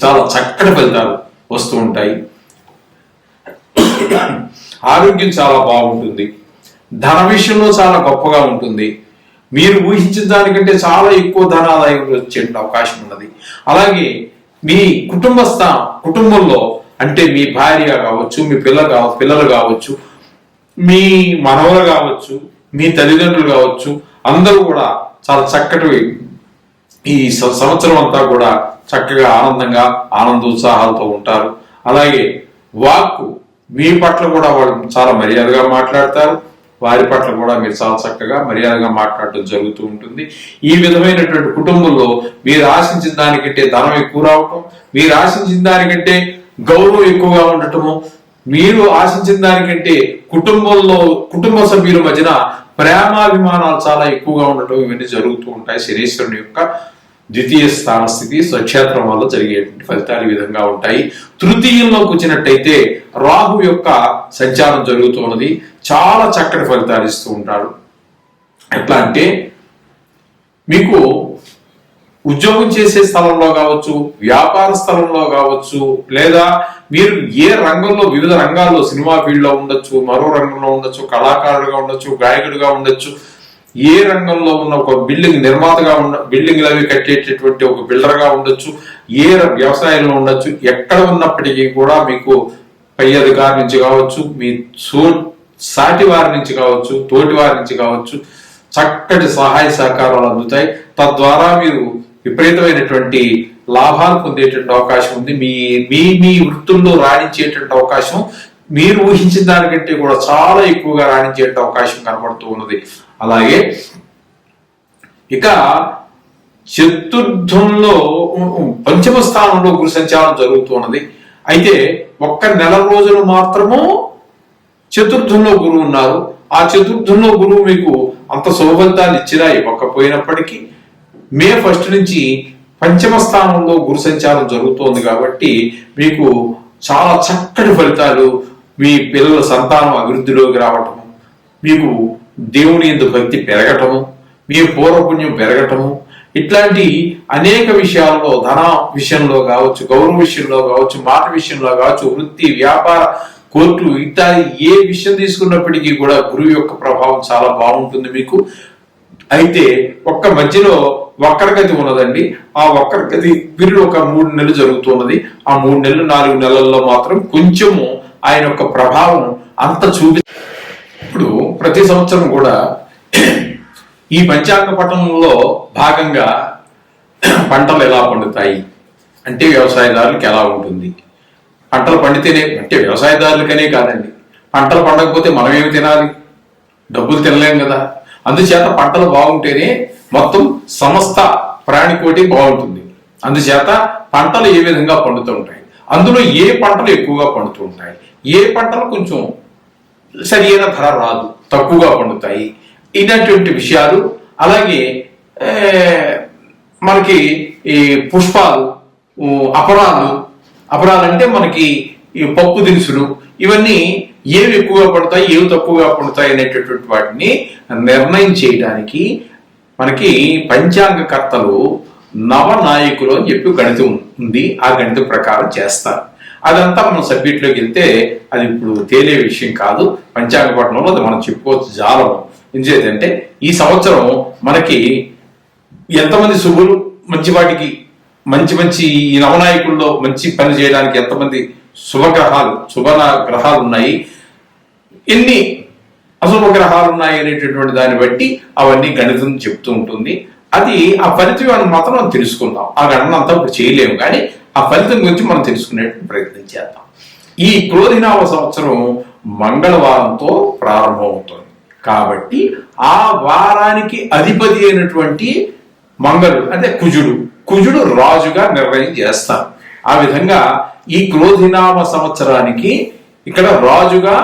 చాలా చక్కటి ఫలితాలు వస్తూ ఉంటాయి. ఆరోగ్యం చాలా బాగుంటుంది, ధన విషయంలో చాలా గొప్పగా ఉంటుంది, మీరు ఊహించిన దానికంటే చాలా ఎక్కువ ధనాదాయం వచ్చే అవకాశం ఉన్నది. అలాగే మీ కుటుంబంలో అంటే మీ భార్య కావచ్చు, మీ పిల్లలు కావచ్చు, మీ మనవలు కావచ్చు, మీ తల్లిదండ్రులు కావచ్చు, అందరూ కూడా చాలా చక్కటి ఈ సంవత్సరం అంతా కూడా చక్కగా ఆనందంగా ఆనందోత్సాహాలతో ఉంటారు. అలాగే వాక్కు మీ పట్ల కూడా వాళ్ళు చాలా మర్యాదగా మాట్లాడతారు, వారి పట్ల కూడా మీరు చాలా చక్కగా మర్యాదగా మాట్లాడటం జరుగుతూ ఉంటుంది. ఈ విధమైనటువంటి కుటుంబంలో మీరు ఆశించిన దానికంటే ధనం ఎక్కువ రావటం, మీరు ఆశించిన దానికంటే గౌరవం ఎక్కువగా ఉండటము, మీరు ఆశించిన దానికంటే కుటుంబ సభ్యుల మధ్యన ప్రేమాభిమానాలు చాలా ఎక్కువగా ఉండటం, ఇవన్నీ జరుగుతూ ఉంటాయి. శనీశ్వరుని యొక్క ద్వితీయ స్థాన స్థితి స్వక్షేత్రం వల్ల జరిగేటువంటి ఫలితాలు ఈ విధంగా ఉంటాయి. తృతీయంలోకి వచ్చినట్టయితే రాహు యొక్క సంచారం జరుగుతున్నది, చాలా చక్కటి ఫలితాలు ఇస్తూ ఉంటాడు. ఎట్లా అంటే మీకు ఉద్యోగం చేసే స్థలంలో కావచ్చు, వ్యాపార స్థలంలో కావచ్చు, లేదా మీరు ఏ రంగంలో వివిధ రంగాల్లో సినిమా ఫీల్డ్ లో ఉండొచ్చు, మరో రంగంలో ఉండొచ్చు, కళాకారుడుగా ఉండొచ్చు, గాయకుడిగా ఉండొచ్చు, ఏ రంగంలో ఉన్న ఒక నిర్మాతగా బిల్డింగ్లు అవి కట్టేటటువంటి ఒక బిల్డర్ గా ఉండొచ్చు, ఏ వ్యవసాయంలో ఉండొచ్చు, ఎక్కడ ఉన్నప్పటికీ కూడా మీకు పై అధికారి నుంచి కావచ్చు, మీ సాటి వారి నుంచి కావచ్చు, తోటి వారి నుంచి కావచ్చు, చక్కటి సహాయ సహకారాలు అందుతాయి. తద్వారా మీరు విపరీతమైనటువంటి లాభాలు పొందేటువంటి అవకాశం ఉంది. మీ వృత్తుల్లో రాణించేటువంటి అవకాశం మీరు ఊహించిన దానికంటే కూడా చాలా ఎక్కువగా రాణించే అవకాశం కనబడుతూ ఉన్నది. అలాగే ఇక చతుర్థంలో పంచమ స్థానంలో గురు సంచారం జరుగుతున్నది. అయితే ఒక్క నెల రోజులు మాత్రము చతుర్థంలో గురువు ఉన్నారు. ఆ చతుర్థంలో గురువు మీకు అంత శుభఫలితాలు ఇచ్చినా ఇవ్వకపోయినప్పటికీ మే 1 నుంచి పంచమ స్థానంలో గురు సంచారం జరుగుతోంది కాబట్టి మీకు చాలా చక్కటి ఫలితాలు, మీ పిల్లల సంతానం అభివృద్ధిలోకి రావటము, మీకు దేవుని యందు భక్తి పెరగటము, మీ పూర్వపుణ్యం పెరగటము, ఇట్లాంటి అనేక విషయాల్లో ధన విషయంలో కావచ్చు, గౌరవ విషయంలో కావచ్చు, మాట విషయంలో కావచ్చు, వృత్తి, వ్యాపార, కోర్టు ఇత్యాది ఏ విషయం తీసుకున్నప్పటికీ కూడా గురువు యొక్క ప్రభావం చాలా బాగుంటుంది మీకు. అయితే ఒక్క మధ్యలో వక్రగతి ఉన్నదండి. ఆ వక్రగతి పీరియడ్ ఒక 3 నెలలు జరుగుతున్నది. ఆ 3 నెలలు 4 నెలల్లో మాత్రం కొంచెము ఆయన యొక్క ప్రభావం అంత ఇప్పుడు ప్రతి సంవత్సరం కూడా ఈ పంచాంగ పఠనంలో భాగంగా పంటలు ఎలా పండుతాయి అంటే వ్యవసాయదారులకు ఎలా ఉంటుంది, పంటలు పండితేనే అంటే వ్యవసాయదారులకనే కాదండి, పంటలు పండకపోతే మనం ఏమి తినాలి, డబ్బులు తినలేం కదా. అందుచేత పంటలు బాగుంటేనే మొత్తం సమస్త ప్రాణికోటి బాగుంటుంది. అందుచేత పంటలు ఏ విధంగా పండుతూ ఉంటాయి, అందులో ఏ పంటలు ఎక్కువగా పండుతూ ఉంటాయి, ఏ పంటలు కొంచెం సరైన ధర రాదు, తక్కువగా పండుతాయి, ఇలాంటి విషయాలు. అలాగే మనకి ఈ పుష్పాలు, అపరాలు అంటే మనకి ఈ పప్పు దినుసులు, ఇవన్నీ ఏవి ఎక్కువగా పడతాయి, ఏవి తక్కువగా పడతాయి అనేటటువంటి వాటిని నిర్ణయం చేయడానికి మనకి పంచాంగకర్తలు నవనాయకులు అని చెప్పి గణితం ఉంది. ఆ గణితం ప్రకారం చేస్తారు. అదంతా మనం సబ్జెక్ట్లోకి వెళ్తే అది ఇప్పుడు తేలే విషయం కాదు. పంచాంగ పఠనంలో అది మనం చెప్పుకోవచ్చు జాలం. ఎందుకంటే ఈ సంవత్సరం మనకి ఎంతమంది శుభులు మంచి వాటికి మంచి ఈ నవనాయకుల్లో మంచి పని చేయడానికి ఎంతమంది శుభ గ్రహాలు ఉన్నాయి, ఎన్ని అశుభ గ్రహాలు ఉన్నాయి అనేటటువంటి దాన్ని బట్టి అవన్నీ గణితం చెప్తూ ఉంటుంది. అది ఆ ఫలితం మాత్రం మనం తెలుసుకుందాం. ఆ గణన అంతా ఇప్పుడు చేయలేము, కానీ ఆ ఫలితం గురించి మనం తెలుసుకునే ప్రయత్నం చేద్దాం. ఈ క్రోధినామ సంవత్సరం మంగళవారంతో ప్రారంభమవుతుంది కాబట్టి ఆ వారానికి అధిపతి అయినటువంటి మంగళుడు అంటే కుజుడు రాజుగా నిర్ణయం చేస్తారు. ఆ విధంగా ఈ క్రోధినామ సంవత్సరానికి ఇక్కడ రాజుగా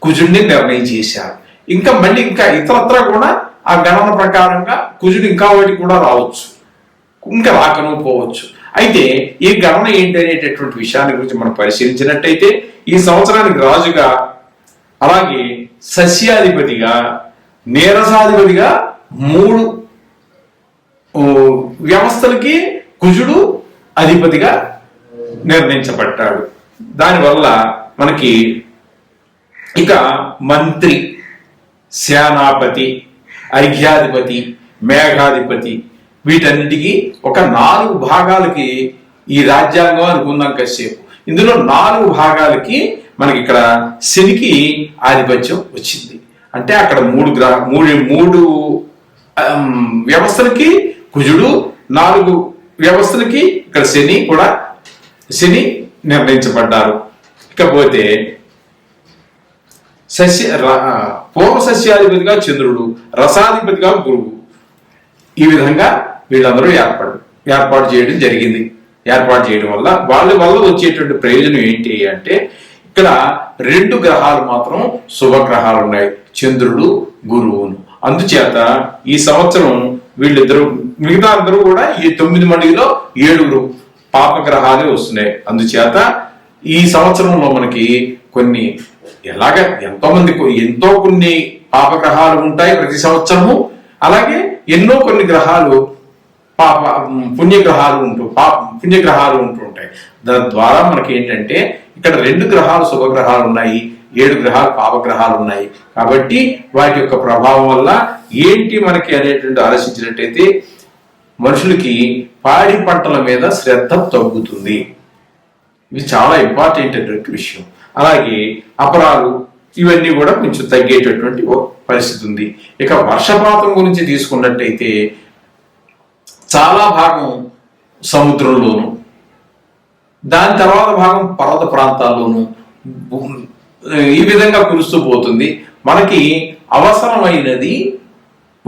కుజుడిని నిర్ణయం చేశారు. ఇంకా ఇతరత్రా కూడా ఆ గణన ప్రకారంగా కుజుడు ఇంకా వాటికి కూడా రావచ్చు, ఇంకా రాకను పోవచ్చు. అయితే ఈ గణన ఏంటి అనేటటువంటి విషయాన్ని గురించి మనం పరిశీలించినట్టయితే ఈ సంవత్సరానికి రాజుగా, అలాగే సస్యాధిపతిగా, నీరసాధిపతిగా 3 వ్యవస్థలకి కుజుడు అధిపతిగా నిర్ణయించబడ్డాడు. దానివల్ల మనకి ఇక మంత్రి, సేనాపతి, అర్ఘ్యాధిపతి, మేఘాధిపతి, వీటన్నిటికీ ఒక 4 భాగాలకి ఈ రాజ్యాంగం అనుకుందాం కాసేపు. ఇందులో 4 భాగాలకి మనకి ఇక్కడ శనికి ఆధిపత్యం వచ్చింది. అంటే అక్కడ 3 వ్యవస్థలకి కుజుడు, 4 వ్యవస్థలకి ఇక్కడ శని నిర్ణయించబడ్డారు. ఇకపోతే పూర్వ సస్యాధిపతిగా చంద్రుడు, రసాధిపతిగా గురువు. ఈ విధంగా వీళ్ళందరూ ఏర్పాటు చేయడం జరిగింది. ఏర్పాటు చేయడం వల్ల వాళ్ళ వచ్చేటువంటి ప్రయోజనం ఏంటి అంటే ఇక్కడ 2 గ్రహాలు మాత్రం శుభగ్రహాలు ఉన్నాయి, చంద్రుడు, గురువును. అందుచేత ఈ సంవత్సరం వీళ్ళిద్దరూ, మిగతా అందరూ కూడా ఈ 9 మందిలో 7 పాపగ్రహాలే వస్తున్నాయి. అందుచేత ఈ సంవత్సరంలో మనకి కొన్ని ఎంతో కొన్ని పాపగ్రహాలు ఉంటాయి ప్రతి సంవత్సరము. అలాగే కొన్ని గ్రహాలు పుణ్యగ్రహాలు ఉంటూ ఉంటాయి. దాని ద్వారా మనకి ఏంటంటే ఇక్కడ 2 గ్రహాలు శుభగ్రహాలు ఉన్నాయి, 7 గ్రహాలు పాపగ్రహాలు ఉన్నాయి. కాబట్టి వాటి యొక్క ప్రభావం వల్ల ఏంటి మనకి అనేటువంటి ఆలోచించినట్టయితే మనుషులకి పాడి పంటల మీద శ్రద్ధ తగ్గుతుంది. ఇది చాలా ఇంపార్టెంట్ అయినటువంటి విషయం. అలాగే అపరాలు ఇవన్నీ కూడా కొంచెం తగ్గేటటువంటి పరిస్థితి ఉంది. ఇక వర్షపాతం గురించి తీసుకున్నట్టయితే చాలా భాగం సముద్రంలోను, దాని తర్వాత భాగం పర్వత ప్రాంతాల్లోనూ ఈ విధంగా కురుస్తూ పోతుంది. మనకి అవసరమైనది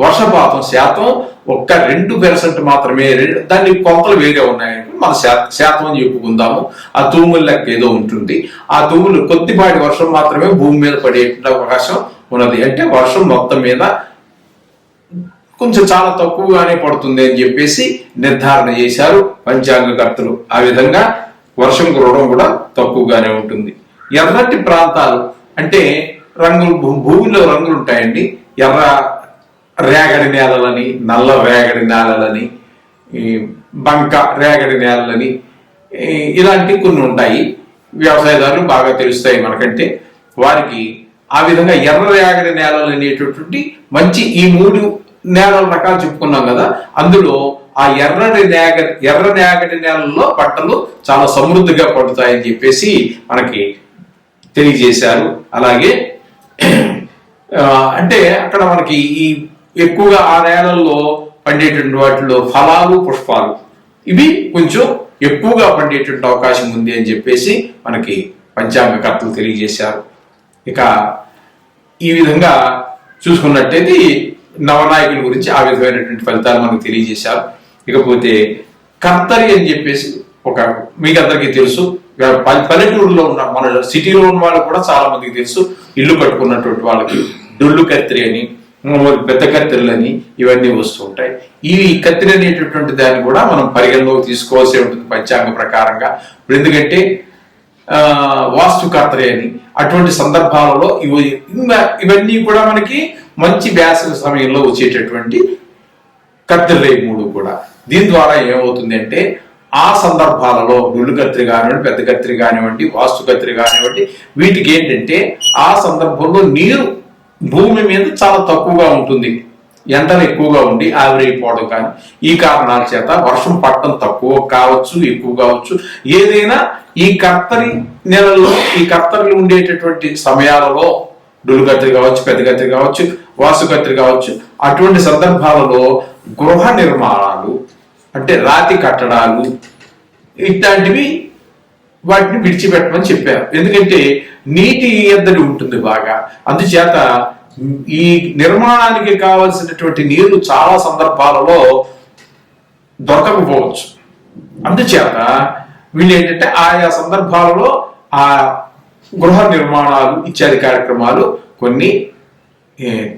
వర్షపాతం శాతం 2% మాత్రమే. దాన్ని కొలతలు వేరే ఉన్నాయి, మన శాతం అని చెప్పుకుందాము. ఆ తూముల లెక్క ఏదో ఉంటుంది. ఆ తూములు కొద్దిపాటి వర్షం మాత్రమే భూమి మీద పడే అవకాశం ఉన్నది. అంటే వర్షం మొత్తం మీద కొంచెం చాలా తక్కువగానే పడుతుంది అని చెప్పేసి నిర్ధారణ చేశారు పంచాంగకర్తలు. ఆ విధంగా వర్షం కురవడం కూడా తక్కువగానే ఉంటుంది. ఎర్రటి ప్రాంతాలు అంటే భూమిలో రంగులు ఉంటాయండి. ఎర్ర రేగడి నేలలని, నల్ల రేగడి నేలలని, బంక రేగడి నేలలని, ఇలాంటివి కొన్ని ఉంటాయి. వ్యవసాయదారులు బాగా తెలుస్తాయి మనకంటే. వారికి ఆ విధంగా ఎర్ర రేగడి నేలలు అనేటటువంటి మంచి ఈ 3 నేలల రకాలు చెప్పుకున్నాం కదా, అందులో ఆ ఎర్ర రేగడి నేలల్లో పంటలు చాలా సమృద్ధిగా పడుతాయని చెప్పేసి మనకి తెలియజేశారు. అలాగే అంటే అక్కడ మనకి ఈ ఎక్కువగా ఆ నేలల్లో పండేటువంటి వాటిలో ఫలాలు, పుష్పాలు ఇవి కొంచెం ఎక్కువగా పండేటువంటి అవకాశం ఉంది అని చెప్పేసి మనకి పంచాంగకర్తలు తెలియజేశారు. ఇక ఈ విధంగా చూసుకున్నట్టయితే నవనాయకుల గురించి ఆ విధమైనటువంటి ఫలితాలు మనకు తెలియజేశారు. ఇకపోతే కర్తరి అని చెప్పేసి మీకు అందరికీ తెలుసు, పల్లెటూరులో ఉన్న మన సిటీలో ఉన్న వాళ్ళకి కూడా చాలా మందికి తెలుసు. ఇల్లు కట్టుకున్నటువంటి వాళ్ళకి డొల్లు కత్తిరి అని, పెద్ద కత్తిరలని ఇవన్నీ వస్తూ ఉంటాయి. ఈ కత్తిరి అనేటటువంటి దాన్ని కూడా మనం పరిగణలోకి తీసుకోవాల్సి ఉంటుంది పంచాంగ ప్రకారంగా. ఎందుకంటే వాస్తు కత్తిరి అని అటువంటి సందర్భాలలో ఇవన్నీ కూడా మనకి మంచి వేసవి సమయంలో వచ్చేటటువంటి కత్తిరలే 3 కూడా. దీని ద్వారా ఏమవుతుంది అంటే ఆ సందర్భాలలో డొల్లు కత్తిరి కానివ్వండి, పెద్ద కత్తిరి కానివ్వండి, వాస్తు కత్తిరి కానివ్వండి, వీటికి ఏంటంటే ఆ సందర్భంలో నీరు భూమి మీద చాలా తక్కువగా ఉంటుంది, ఎండలు ఎక్కువగా ఉండి ఆవిరైపోవడం కానీ ఈ కారణాల చేత వర్షం పట్టడం తక్కువ కావచ్చు, ఎక్కువ కావచ్చు. ఏదైనా ఈ కర్తరి నెలలో ఈ కర్తరిలు ఉండేటటువంటి సమయాలలో డొల్లు కత్తిరి కావచ్చు, పెద్ద కత్తిరి కావచ్చు, వాస్తు కత్తిరి కావచ్చు, అటువంటి సందర్భాలలో గృహ నిర్మాణాలు అంటే రాతి కట్టడాలు ఇట్లాంటివి వాటిని విడిచిపెట్టమని చెప్పారు. ఎందుకంటే నీటి ఎద్దడి ఉంటుంది బాగా. అందుచేత ఈ నిర్మాణానికి కావలసినటువంటి నీరు చాలా సందర్భాలలో దొరకకపోవచ్చు. అందుచేత వీళ్ళు ఏంటంటే ఆయా సందర్భాలలో ఆ గృహ నిర్మాణాలు ఇత్యాది కార్యక్రమాలు కొన్ని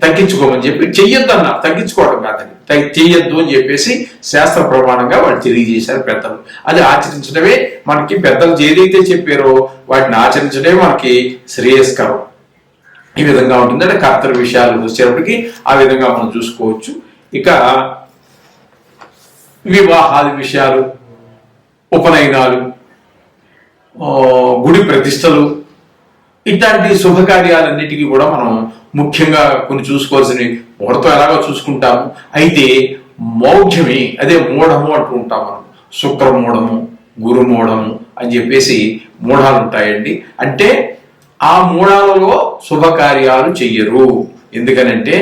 తగ్గించుకోమని చెప్పి, చెయ్యొద్దన్న, తగ్గించుకోవడం కాదని, చెయ్యొద్దు అని చెప్పేసి శాస్త్ర ప్రమాణంగా వాళ్ళు తెలియజేశారు పెద్దలు. అది ఆచరించడమే మనకి పెద్దలు ఏదైతే చెప్పారో వాటిని ఆచరించడమే మనకి శ్రేయస్కరం. ఈ విధంగా ఉంటుంది. అంటే కర్తర విషయాలు వచ్చేటప్పటికి ఆ విధంగా మనం చూసుకోవచ్చు. ఇక వివాహాది విషయాలు, ఉపనయనాలు, గుడి ప్రతిష్టలు, ఇట్లాంటి శుభకార్యాలన్నిటికీ కూడా మనం ముఖ్యంగా కొన్ని చూసుకోవాల్సినవి ముహూర్తం ఎలాగో చూసుకుంటాము. అయితే మౌఢ్యమి, అదే మూఢము అంటూ ఉంటాం మనం. శుక్ర మూఢము, గురు మూఢము అని చెప్పేసి మూఢాలు ఉంటాయండి. అంటే ఆ మూఢాలలో శుభకార్యాలు చెయ్యరు. ఎందుకనంటే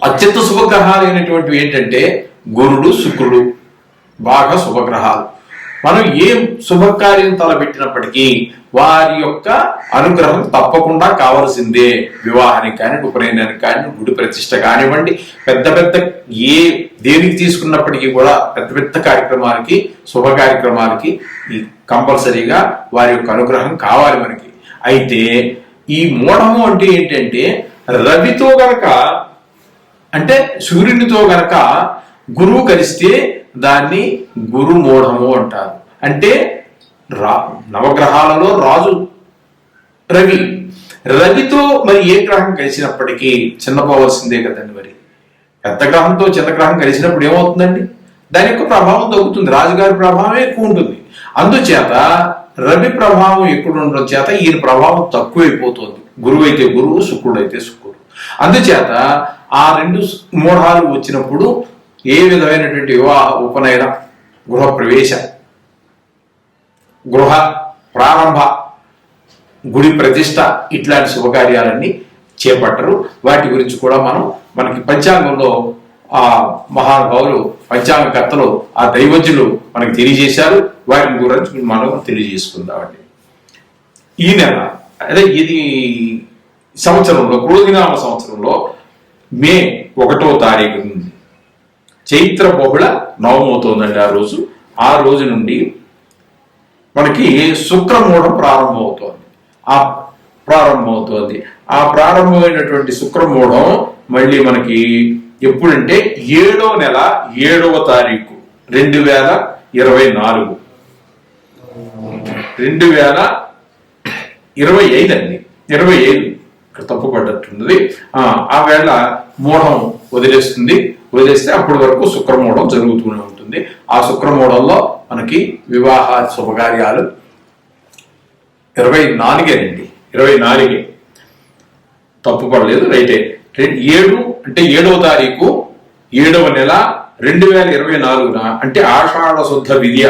అత్యంత శుభగ్రహాలు అయినటువంటివి ఏంటంటే గురుడు, శుక్రుడు బాగా శుభగ్రహాలు. మనం ఏం శుభకార్యం తలపెట్టినప్పటికీ వారి యొక్క అనుగ్రహం తప్పకుండా కావాల్సిందే. వివాహానికి కానీ, ఉపనయనానికి కానీ, గుడి ప్రతిష్ట కానివ్వండి, పెద్ద పెద్ద దేనికి తీసుకున్నప్పటికీ కూడా పెద్ద పెద్ద కార్యక్రమాలకి, శుభ కార్యక్రమాలకి కంపల్సరీగా వారి యొక్క అనుగ్రహం కావాలి మనకి. అయితే ఈ మూఢము అంటే ఏంటంటే రవితో గనక, అంటే సూర్యునితో గనక గురువు కలిస్తే దాన్ని గురు మూఢము అంటారు. అంటే నవగ్రహాలలో రాజు రవి. రవితో మరి ఏ గ్రహం కలిసినప్పటికీ చిన్నపోవలసిందే కదండి. మరి పెద్ద గ్రహంతో చిన్న గ్రహం కలిసినప్పుడు ఏమవుతుందండి? దాని యొక్క ప్రభావం తగ్గుతుంది. రాజుగారి ప్రభావం ఎక్కువ ఉంటుంది. అందుచేత రవి ప్రభావం ఎక్కువ ఉండడం చేత ఈయన ప్రభావం తక్కువైపోతుంది. గురువు అయితే గురువు, శుక్రుడు అయితే శుక్రుడు. అందుచేత ఆ రెండు మూఢాలు వచ్చినప్పుడు ఏ విధమైనటువంటి వివాహ, ఉపనయన, గృహ ప్రవేశ, గృహ ప్రారంభ, గుడి ప్రతిష్ట ఇట్లాంటి శుభకార్యాలన్నీ చేపట్టరు. వాటి గురించి కూడా మనకి పంచాంగంలో ఆ మహానుభావులు, పంచాంగకర్తలు, ఆ దైవజ్ఞులు మనకి తెలియజేశారు. వాటి గురించి మనం తెలియజేసుకుందామండి. ఈ నెల, అదే ఇది సంవత్సరంలో, క్రోధినామ సంవత్సరంలో మే 1వ తారీఖు నుండి చైత్ర బహుళ నవమవుతోందండి. ఆ రోజు నుండి మనకి శుక్రమూఢం ప్రారంభమవుతోంది. ఆ ప్రారంభమైనటువంటి శుక్రమూఢం మళ్ళీ మనకి ఎప్పుడంటే 7వ నెల 7వ తారీఖు 2024, 2025 అండి. 25 తప్పు పడ్డట్టున్నది. ఆ వేళ మూఢం వదిలేస్తే అప్పటి వరకు శుక్రమూఢం జరుగుతూనే ఉంటుంది. ఆ శుక్రమూఢంలో మనకి వివాహ శుభకార్యాలు 24 24 తప్పు పడలేదు, రైటే. 7 అంటే 7వ తారీఖు 7వ నెల 2024 అంటే ఆషాఢ శుద్ధ విద్య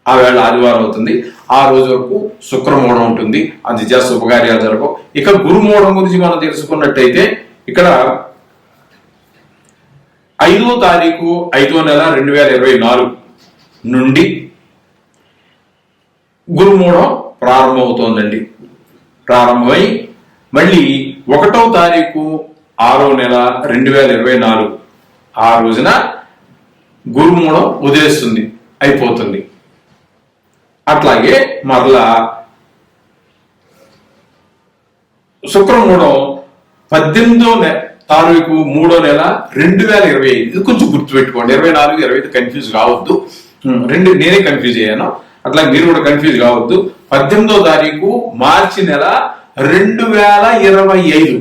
ఆ వేళ ఆదివారం అవుతుంది. ఆ రోజు వరకు శుక్రమూఢం ఉంటుంది. అందుచేత శుభకార్యాలు జరగవు. ఇక గురుమూఢం గురించి మనం తెలుసుకున్నట్టయితే ఇక్కడ 5వ తారీఖు 5వ నెల 2024 నుండి గురుమూఢం ప్రారంభమవుతోందండి. ప్రారంభమై మళ్ళీ 1వ తారీఖు 6వ నెల 2024 ఆ రోజున గురుమూఢం వదిలేస్తుంది, అయిపోతుంది. అట్లాగే మరలా శుక్రమూఢం 18వ తారీఖు 3వ నెల 2025. ఇది కొంచెం గుర్తుపెట్టుకోండి. 24, 25 కన్ఫ్యూజ్ కావద్దు. నేనే కన్ఫ్యూజ్ అయ్యాను, అట్లా మీరు కూడా కన్ఫ్యూజ్ కావద్దు. 18వ తారీఖు మార్చి నెల 2025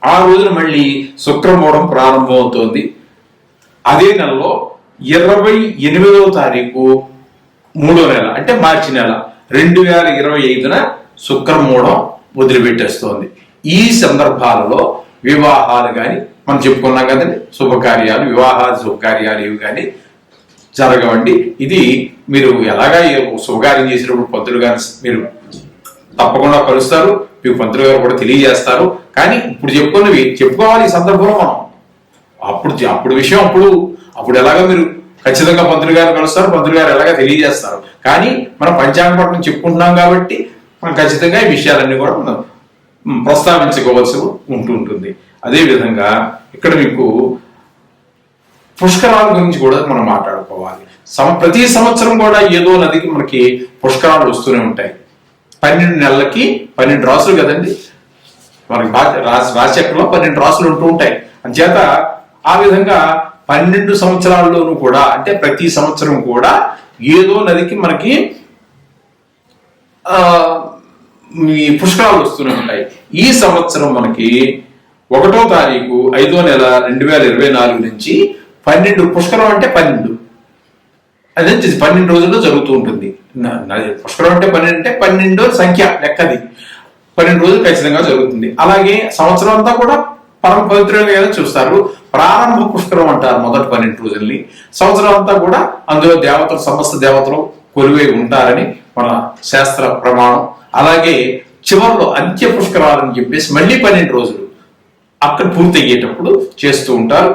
ఆ రోజున మళ్ళీ శుక్రమూఢం ప్రారంభమవుతోంది. అదే నెలలో 28వ తారీఖు 3వ నెల అంటే మార్చి నెల 2025న శుక్రమూఢం వదిలిపెట్టేస్తోంది. ఈ సందర్భాలలో వివాహాలు కానీ మనం చెప్పుకున్నాం కదండి, శుభకార్యాలు, వివాహాలు శుభకార్యాలు ఇవి కానీ జరగవండి. ఇది మీరు ఎలాగా శుభకార్యం చేసినప్పుడు పంతులు గారు మీరు తప్పకుండా కలుస్తారు, మీకు పంతులు గారు కూడా తెలియజేస్తారు. కానీ ఇప్పుడు చెప్పుకోవాలి ఈ సందర్భంలో మనం. అప్పుడు విషయం అప్పుడు ఎలాగా మీరు ఖచ్చితంగా పంతులు గారు కలుస్తారు, పంతులు గారు ఎలాగా తెలియజేస్తారు. కానీ మనం పంచాంగ పట్టణం చెప్పుకుంటున్నాం కాబట్టి మనం ఖచ్చితంగా ఈ విషయాలన్నీ కూడా మనం ప్రస్తావించుకోవాల్సి ఉంటుంది. అదేవిధంగా ఇక్కడ మీకు పుష్కరాల గురించి కూడా మనం మాట్లాడుకోవాలి. ప్రతి సంవత్సరం కూడా ఏదో నదికి మనకి పుష్కరాలు వస్తూనే ఉంటాయి. 12 నెలలకి 12 రాసులు కదండి మనకి రాశిచక్రంలో 12 రాసులు ఉంటూ ఉంటాయి. అంచేత ఆ విధంగా 12 సంవత్సరాల్లోనూ కూడా, అంటే ప్రతి సంవత్సరం కూడా ఏదో నదికి మనకి పుష్కరాలు వస్తూనే ఉంటాయి. ఈ సంవత్సరం మనకి 1వ తారీఖు 5వ నెల 2024 నుంచి 12 పుష్కరం అంటే 12 అదే 12 రోజుల్లో జరుగుతూ ఉంటుంది. పుష్కరం అంటే 12 అంటే 12 సంఖ్య లెక్కది. 12 రోజులు ఖచ్చితంగా జరుగుతుంది. అలాగే సంవత్సరం అంతా కూడా పరమ పవిత్రంగా చూస్తారు. ప్రారంభ పుష్కరం అంటారు మొదటి 12 రోజుల్ని. సంవత్సరం అంతా కూడా అందులో దేవతలు, సమస్త దేవతలు కొలువై ఉంటారని మన శాస్త్ర ప్రమాణం. అలాగే చివరిలో అంత్య పుష్కరాలని చెప్పేసి మళ్ళీ 12 రోజులు అక్కడ పూర్తి అయ్యేటప్పుడు చేస్తూ ఉంటారు.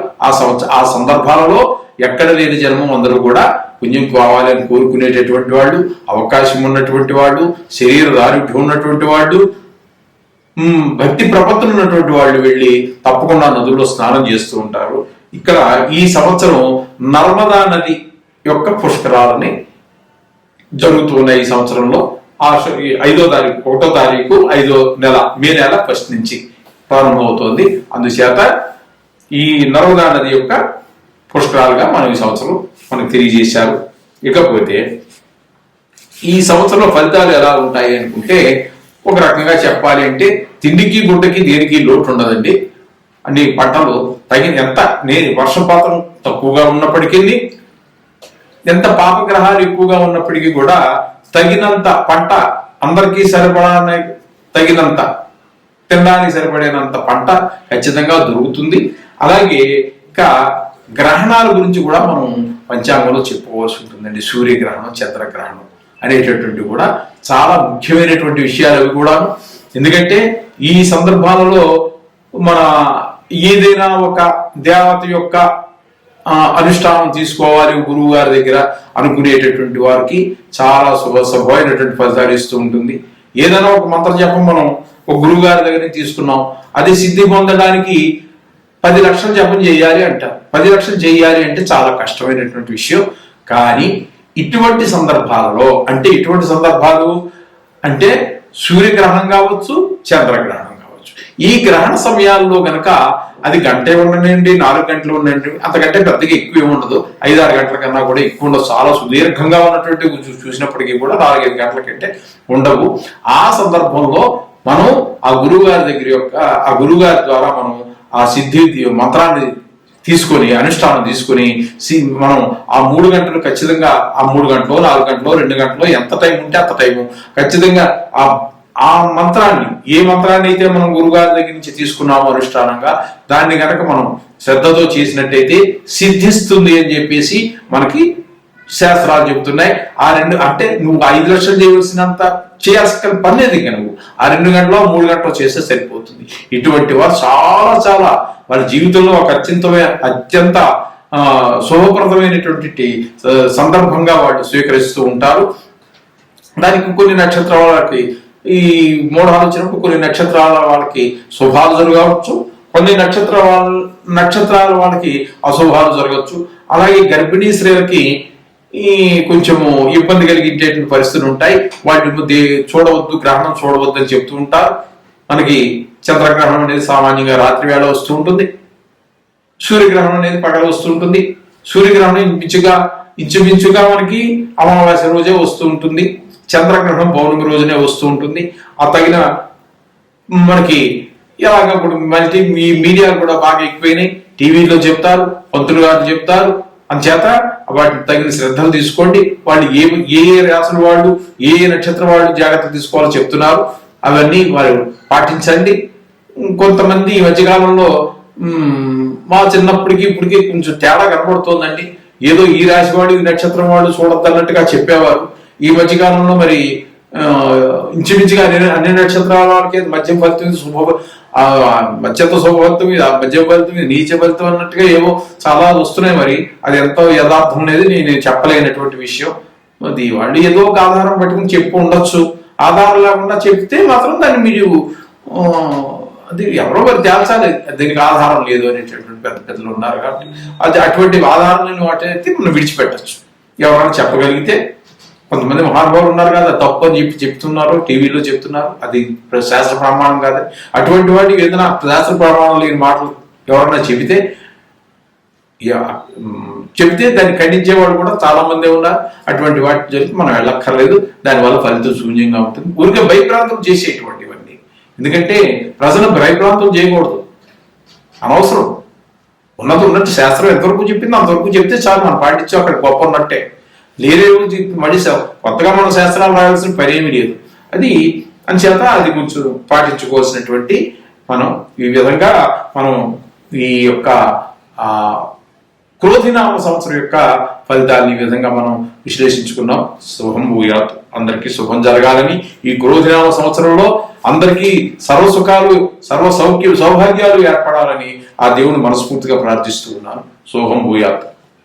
ఆ సందర్భాలలో ఎక్కడ లేని జన్మం అందరూ కూడా పుణ్యం కావాలి అని కోరుకునేటటువంటి వాళ్ళు, అవకాశం ఉన్నటువంటి వాళ్ళు, శరీర దారుఢ్యం ఉన్నటువంటి వాళ్ళు, భక్తి ప్రపత్తులు ఉన్నటువంటి వాళ్ళు వెళ్ళి తప్పకుండా నదుల్లో స్నానం చేస్తూ ఉంటారు. ఇక్కడ ఈ సంవత్సరం నర్మదా నది యొక్క పుష్కరాలని జరుగుతూ ఉన్నాయి. ఈ సంవత్సరంలో 5వ తారీఖు 1వ తారీఖు 5వ నెల మే నెల 1 నుంచి ప్రారంభమవుతోంది. అందుచేత ఈ నర్మదా నది యొక్క పుష్కరాలుగా మనం ఈ సంవత్సరం మనకు తెలియజేశారు. ఇకపోతే ఈ సంవత్సరంలో ఫలితాలు ఎలా ఉంటాయి అనుకుంటే, ఒక రకంగా చెప్పాలి అంటే తిండికి గుడ్డకి దేనికి లోటు ఉండదండి. అన్ని పంటలు ఎంత వర్షపాతం తక్కువగా ఉన్నప్పటికీ, ఎంత పాపగ్రహాలు ఎక్కువగా ఉన్నప్పటికీ కూడా తగినంత పంట, అందరికీ తగినంత తినడానికి సరిపడినంత పంట ఖచ్చితంగా దొరుకుతుంది. అలాగే ఇంకా గ్రహణాల గురించి కూడా మనం పంచాంగంలో చెప్పుకోవాల్సి ఉంటుందండి. సూర్యగ్రహణం, చంద్రగ్రహణం అనేటటువంటి కూడా చాలా ముఖ్యమైనటువంటి విషయాలు అవి కూడా. ఎందుకంటే ఈ సందర్భాలలో మన ఏదైనా ఒక దేవత యొక్క అనుష్ఠానం తీసుకోవాలి గురువు గారి దగ్గర అనుకునేటటువంటి వారికి చాలా శుభమైనటువంటి ఫలితాలు ఇస్తూ ఉంటుంది. ఏదైనా ఒక మంత్ర జపం మనం ఒక గురువు గారి దగ్గర తీసుకున్నాం, అది సిద్ధి పొందడానికి 10 లక్షలు జపం చేయాలి అంటారు. 10 లక్షలు చేయాలి అంటే చాలా కష్టమైనటువంటి విషయం. కానీ ఇటువంటి సందర్భాలలో ఎటువంటి సందర్భాలు అంటే సూర్యగ్రహణం కావచ్చు, చంద్రగ్రహణం కావచ్చు. ఈ గ్రహణ సమయాల్లో గనక అది గంటే ఉండనండి, 4 గంటలు ఉండండి, అంతకంటే పెద్దగా ఎక్కువ ఉండదు. 5-6 గంటల కన్నా కూడా ఎక్కువ ఉండదు. చాలా సుదీర్ఘంగా ఉన్నటువంటి చూసినప్పటికీ కూడా 4-5 గంటల కంటే ఉండవు. ఆ సందర్భంలో మనం ఆ గురువు గారి ద్వారా మనం ఆ సిద్ధి మంత్రాన్ని తీసుకొని, అనుష్ఠానం తీసుకొని మనం ఆ 3 గంటలు ఖచ్చితంగా, ఆ 3 గంటలో 4 గంటలో 2 గంటలో ఎంత టైం ఉంటే అంత టైము ఖచ్చితంగా ఆ మంత్రాన్ని, ఏ మంత్రాన్ని అయితే మనం గురుగారి దగ్గర నుంచి తీసుకున్నామో అనుష్ఠానంగా, దాన్ని కనుక మనం శ్రద్ధతో చేసినట్టయితే సిద్ధిస్తుంది అని చెప్పేసి మనకి శాస్త్రాలు చెబుతున్నాయి. ఆ 2 అంటే నువ్వు 5 లక్షలు చేయవలసినంత చేయాల్సిన పని లేదు. ఇంకా నువ్వు ఆ 2 గంటలో 3 గంటలో చేస్తే సరిపోతుంది. ఇటువంటి వారు చాలా వాళ్ళ జీవితంలో ఒక అత్యంత శుభప్రదమైనటువంటి సందర్భంగా వాళ్ళు స్వీకరిస్తూ ఉంటారు. దానికి కొన్ని నక్షత్రాల వాళ్ళకి ఈ మూఢాలు వచ్చినప్పుడు కొన్ని నక్షత్రాల వాళ్ళకి శుభాలు జరగవచ్చు, కొన్ని నక్షత్రాల వాళ్ళకి అశుభాలు జరగవచ్చు. అలాగే గర్భిణీ స్త్రీలకి కొంచెము ఇబ్బంది కలిగించేటువంటి పరిస్థితులు ఉంటాయి. వాటి చూడవద్దు, గ్రహణం చూడవద్దు అని చెప్తూ ఉంటారు. మనకి చంద్రగ్రహణం అనేది సామాన్యంగా రాత్రి వేళ వస్తూ ఉంటుంది. సూర్యగ్రహణం అనేది పగల వస్తూ ఉంటుంది. సూర్యగ్రహణం ఇంచుమించుగా మనకి అమావాస్య రోజే వస్తూ ఉంటుంది. చంద్రగ్రహణం పౌర్ణమి రోజునే వస్తూ ఉంటుంది. ఆ తగిన మనకి ఇలాగ ఇప్పుడు మళ్ళీ ఈ మీడియాలు కూడా బాగా ఎక్కువైనాయి. టీవీలో చెప్తారు, పంతులు గారు చెప్తారు. అందుచేత వాటిని తగిన శ్రద్ధలు తీసుకోండి. వాళ్ళు ఏ రాసుల వాళ్ళు, ఏ నక్షత్రం వాళ్ళు జాగ్రత్త తీసుకోవాలో చెప్తున్నారు. అవన్నీ వారు పాటించండి. కొంతమంది ఈ మధ్యకాలంలో మా చిన్నప్పటికి ఇప్పటికీ కొంచెం తేడా కనబడుతోందండి. ఏదో ఈ రాశి వాడు, ఈ నక్షత్రం వాడు చూడద్దు అన్నట్టుగా చెప్పేవారు. ఈ మధ్యకాలంలో మరి ఇంచుమించుగా అన్ని నక్షత్రాల వాళ్ళకి మధ్యం ఫలితం మధ్యంత శుభఫలితం, మధ్య ఫలితం, నీచ ఫలితం అన్నట్టుగా ఏవో చాలా వస్తున్నాయి. మరి అది ఎంతో యథార్థం అనేది నేను చెప్పలేనటువంటి విషయం. అది వాళ్ళు ఏదో ఒక ఆధారం పట్టుకుని చెప్పు ఉండొచ్చు. ఆధారం లేకుండా చెప్తే మాత్రం దాన్ని మీరు అది ఎవరో మరి తేల్చాలి, దీనికి ఆధారం లేదు అనేటటువంటి పెద్దలు ఉన్నారు. కాబట్టి అది అటువంటి ఆధారం లేని వాటి మనం విడిచిపెట్టచ్చు. ఎవరైనా చెప్పగలిగితే, కొంతమంది మహానుభావులు ఉన్నారు కదా, తప్పు అని చెప్తున్నారు, టీవీలో చెప్తున్నారు, అది శాస్త్ర ప్రమాణం కాదు. అటువంటి వాటికి ఏదైనా శాస్త్ర ప్రమాణం లేని మాటలు ఎవరన్నా చెబితే దాన్ని ఖండించేవాడు కూడా చాలా మంది ఉన్నారు. అటువంటి వాటి జరిగి మనం వెళ్ళక్కర్లేదు. దానివల్ల ఫలితం శూన్యంగా ఉంటుంది. ఊరికే భయప్రాంతం చేసేటువంటివన్నీ. ఎందుకంటే ప్రజలు భయప్రాంతం చేయకూడదు, అనవసరం. ఉన్నట్టు శాస్త్రం ఎంతవరకు చెప్పిందో అంతవరకు చెప్తే చాలు, మనం పాటించాం, అక్కడ గొప్ప ఉన్నట్టే. లేరేవు మడిసావు, కొత్తగా మనం శాస్త్రాలు రాయాల్సిన పని ఏమీ లేదు. అది అంచేత అది కొంచెం పాటించుకోవాల్సినటువంటి మనం ఈ విధంగా మనం ఈ యొక్క క్రోధినామ సంవత్సరం యొక్క ఫలితాన్ని ఈ విధంగా మనం విశ్లేషించుకున్నాం. శుభం భూయాత్, అందరికీ శుభం జరగాలని, ఈ క్రోధినామ సంవత్సరంలో అందరికీ సర్వసుఖాలు సర్వ సౌఖ్యాలు సౌభాగ్యాలు ఏర్పడాలని ఆ దేవుని మనస్ఫూర్తిగా ప్రార్థిస్తూ ఉన్నాను. శుభం భూయాత్.